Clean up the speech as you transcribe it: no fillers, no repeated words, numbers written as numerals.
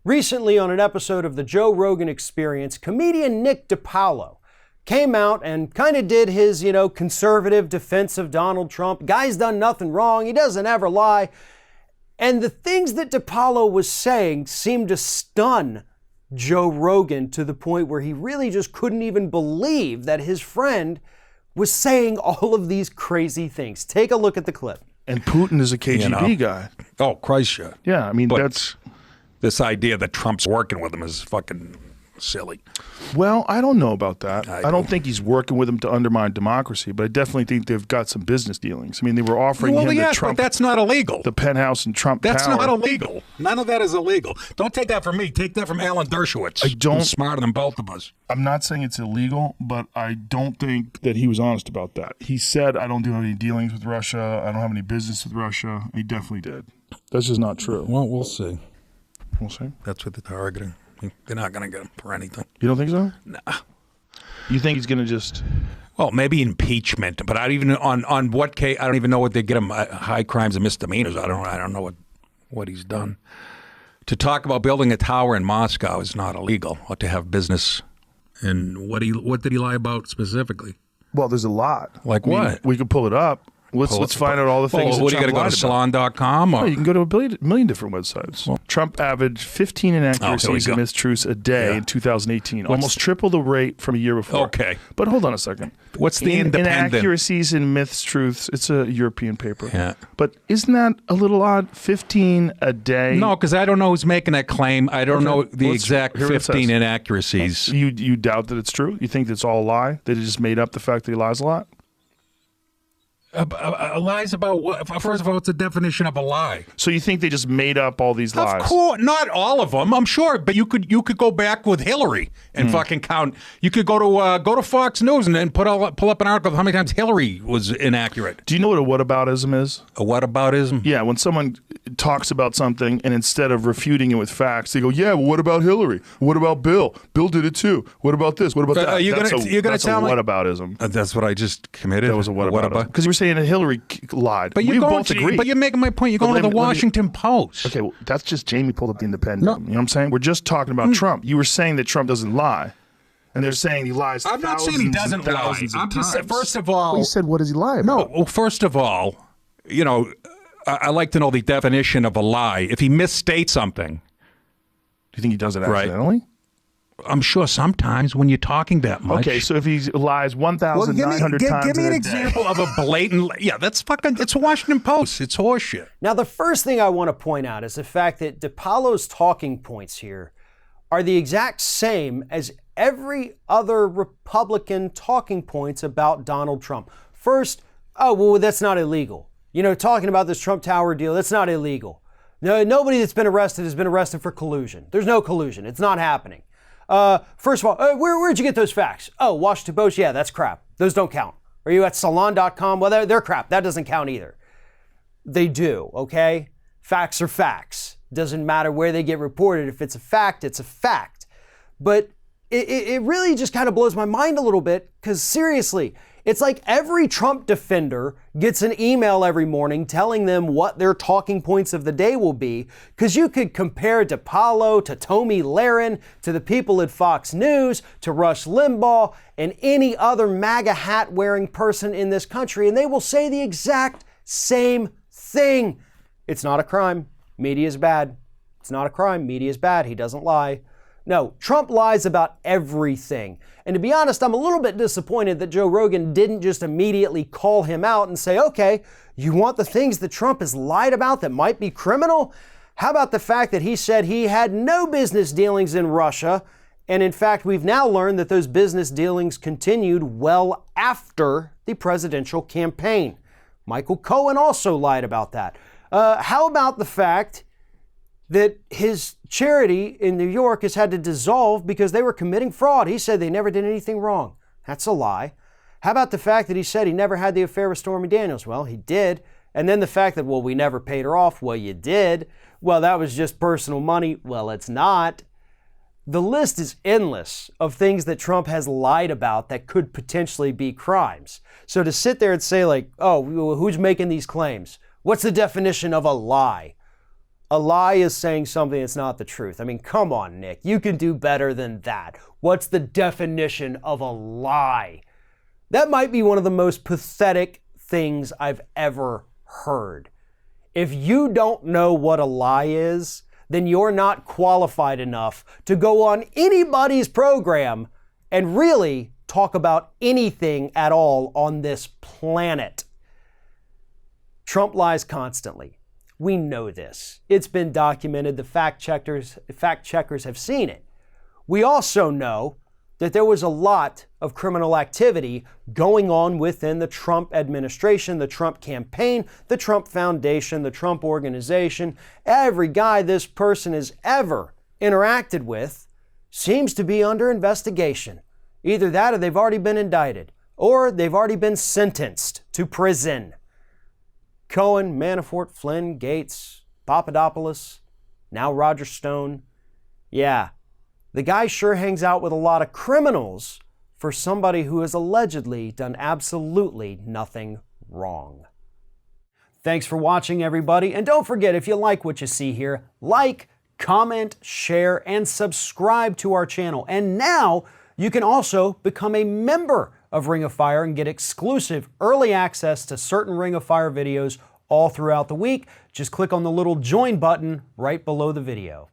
Recently, on an episode of the Joe Rogan Experience, comedian Nick Depaolo came out and kind of did his, conservative defense of Donald Trump. Guy's done nothing wrong. He doesn't ever lie. And the things that DiPaolo was saying seemed to stun Joe Rogan to the point where he really just couldn't even believe that his friend was saying all of these crazy things. Take a look at the clip. And Putin is a KGB guy. Oh, Christ, yeah. Yeah, I mean, But that's... this idea that Trump's working with him is fucking silly. Well, I don't know about that. I I don't do. think he's working with him to undermine democracy, but I definitely think they've got some business dealings. I mean, they were offering him the Trump, but that's not illegal. the penthouse and Trump That's Tower. not illegal. None of that is illegal. Don't take that from me. Take that from Alan Dershowitz. I don't- Who's smarter than both of us. I'm not saying it's illegal, but I don't think that he was honest about that. He said, I don't do any dealings with Russia. I don't have any business with Russia. He definitely did. That's just not true. Well, we'll see. We'll see. That's what they're targeting. They're not going to get him for anything. You don't think so? Nah. You think he's going to just... Well, maybe impeachment, but I don't even on what case. I don't even know what they get him. High crimes and misdemeanors. I don't know what he's done. To talk about building a tower in Moscow is not illegal. Or to have business, and what did he lie about specifically? Well, there's a lot. Like I mean, what? we could pull it up. Let's find out all the things. Well, what do you got to go to salon.com? Oh, you can go to a million different websites. Trump averaged 15 inaccuracies and mistruths a day in 2018, almost triple the rate from a year before. Okay. But hold on a second. What's the independent? Inaccuracies and mistruths, it's a European paper. Yeah. But isn't that a little odd? 15 a day? No, because I don't know who's making that claim. I don't know the exact hear what it 15 says. inaccuracies. You doubt that it's true? You think it's all a lie? They just made up the fact that he lies a lot? Lies about what? First of all, what's the definition of a lie? So you think they just made up all these lies? Of course, not all of them, I'm sure, but you could go back with Hillary and fucking count. You could go to Fox News and then pull up an article of how many times Hillary was inaccurate. Do you know what a whataboutism is? A whataboutism? Yeah, when someone talks about something and instead of refuting it with facts, they go, "Yeah, well, what about Hillary? What about Bill? Bill did it too. What about this? What about that?" You're gonna tell me whataboutism. That's what I just committed. That was a whataboutism. Because you were saying that Hillary lied. But we both agree. But you're making my point. You're going to the Washington Post. Okay, well, that's just Jamie pulled up the Independent. You know what I'm saying? We're just talking about Trump. You were saying that Trump doesn't lie. And they're saying he lies. I'm not saying he doesn't lie. I'm just saying, first of all. Well, you said, what does he lie about? No, well, first of all, I like to know the definition of a lie. If he misstates something. Do you think he does it accidentally? I'm sure sometimes when you're talking that much. Okay, so if he lies 1,900 times give me an a day. example of a blatant. Yeah, it's a Washington Post. It's horseshit. Now, the first thing I want to point out is the fact that DiPaolo's talking points here are the exact same as every other Republican talking points about Donald Trump. First, that's not illegal. Talking about this Trump Tower deal, that's not illegal. No, nobody that's been arrested has been arrested for collusion. There's no collusion. It's not happening. First of all, where'd you get those facts? Oh, Washington Post, yeah, that's crap. Those don't count. Are you at salon.com? Well, they're crap. That doesn't count either. They do, okay? Facts are facts. Doesn't matter where they get reported. If it's a fact, it's a fact. But it really just kind of blows my mind a little bit because seriously, it's like every Trump defender gets an email every morning telling them what their talking points of the day will be, because you could compare DiPaolo to Tomi Lahren, to the people at Fox News, to Rush Limbaugh, and any other MAGA hat wearing person in this country, and they will say the exact same thing. It's not a crime. Media is bad. It's not a crime. Media is bad. He doesn't lie. No, Trump lies about everything. And to be honest, I'm a little bit disappointed that Joe Rogan didn't just immediately call him out and say, okay, you want the things that Trump has lied about that might be criminal? How about the fact that he said he had no business dealings in Russia? And in fact, we've now learned that those business dealings continued well after the presidential campaign. Michael Cohen also lied about that. How about the fact that his charity in New York has had to dissolve because they were committing fraud? He said they never did anything wrong. That's a lie. How about the fact that he said he never had the affair with Stormy Daniels? Well, he did. And then the fact that, well, we never paid her off. Well, you did. Well, that was just personal money. Well, it's not. The list is endless of things that Trump has lied about that could potentially be crimes. So to sit there and say like, oh, who's making these claims? What's the definition of a lie? A lie is saying something that's not the truth. I mean, come on, Nick. You can do better than that. What's the definition of a lie? That might be one of the most pathetic things I've ever heard. If you don't know what a lie is, then you're not qualified enough to go on anybody's program and really talk about anything at all on this planet. Trump lies constantly. We know this. It's been documented. The fact checkers have seen it. We also know that there was a lot of criminal activity going on within the Trump administration, the Trump campaign, the Trump Foundation, the Trump organization. Every guy this person has ever interacted with seems to be under investigation. Either that or they've already been indicted, or they've already been sentenced to prison. Cohen, Manafort, Flynn, Gates, Papadopoulos, now Roger Stone. Yeah, the guy sure hangs out with a lot of criminals for somebody who has allegedly done absolutely nothing wrong. Thanks for watching, everybody. And don't forget, if you like what you see here, like, comment, share, and subscribe to our channel. And now you can also become a member of Ring of Fire and get exclusive early access to certain Ring of Fire videos all throughout the week. Just click on the little join button right below the video.